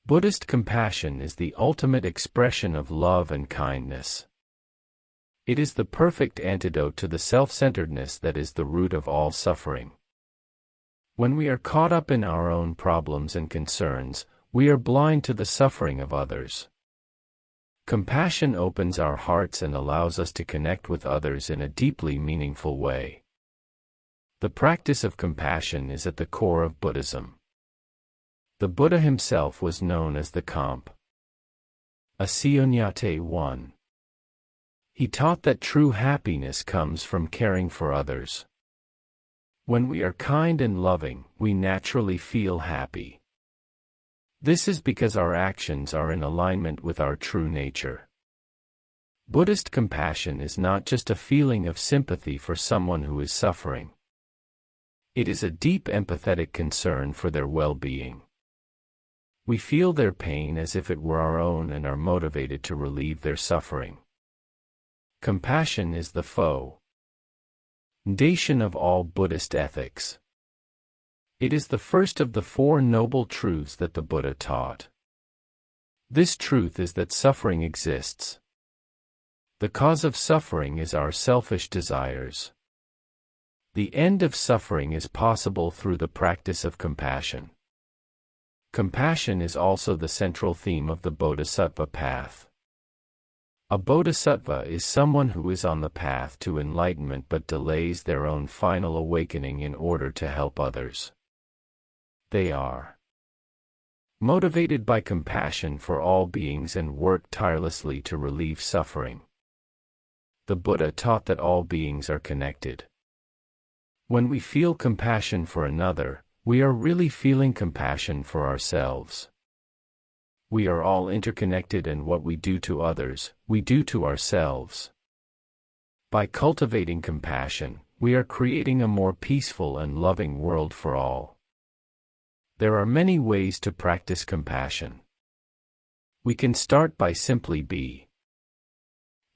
Buddhist compassion is the ultimate expression of love and kindness. It is the perfect antidote to the self-centeredness that is the root of all suffering. When we are caught up in our own problems and concerns, we are blind to the suffering of others. Compassion opens our hearts and allows us to connect with others in a deeply meaningful way. The practice of compassion is at the core of Buddhism. The Buddha himself was known as the Comp. Asiyonyate 1. He taught that true happiness comes from caring for others. When we are kind and loving, we naturally feel happy. This is because our actions are in alignment with our true nature. Buddhist compassion is not just a feeling of sympathy for someone who is suffering. It is a deep empathetic concern for their well-being. We feel their pain as if it were our own and are motivated to relieve their suffering. Compassion is the foundation of all Buddhist ethics. It is the first of the four noble truths that the Buddha taught. This truth is that suffering exists. The cause of suffering is our selfish desires. The end of suffering is possible through the practice of compassion. Compassion is also the central theme of the Bodhisattva path. A Bodhisattva is someone who is on the path to enlightenment but delays their own final awakening in order to help others. They are motivated by compassion for all beings and work tirelessly to relieve suffering. The Buddha taught that all beings are connected. When we feel compassion for another, we are really feeling compassion for ourselves. We are all interconnected, and what we do to others, we do to ourselves. By cultivating compassion, we are creating a more peaceful and loving world for all. There are many ways to practice compassion. We can start by simply being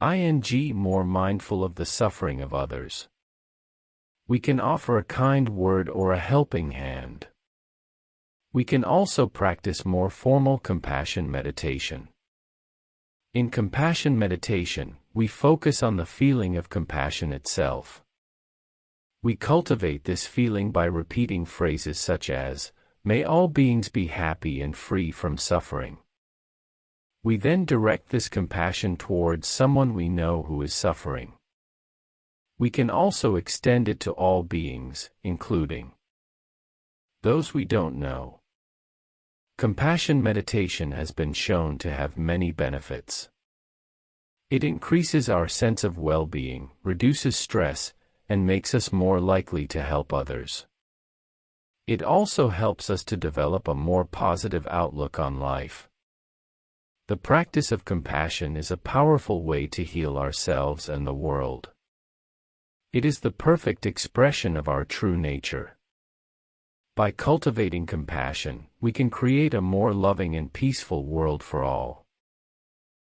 more mindful of the suffering of others. We can offer a kind word or a helping hand. We can also practice more formal compassion meditation. In compassion meditation, we focus on the feeling of compassion itself. We cultivate this feeling by repeating phrases such as, "May all beings be happy and free from suffering." We then direct this compassion towards someone we know who is suffering. We can also extend it to all beings, including those we don't know. Compassion meditation has been shown to have many benefits. It increases our sense of well-being, reduces stress, and makes us more likely to help others. It also helps us to develop a more positive outlook on life. The practice of compassion is a powerful way to heal ourselves and the world. It is the perfect expression of our true nature. By cultivating compassion, we can create a more loving and peaceful world for all.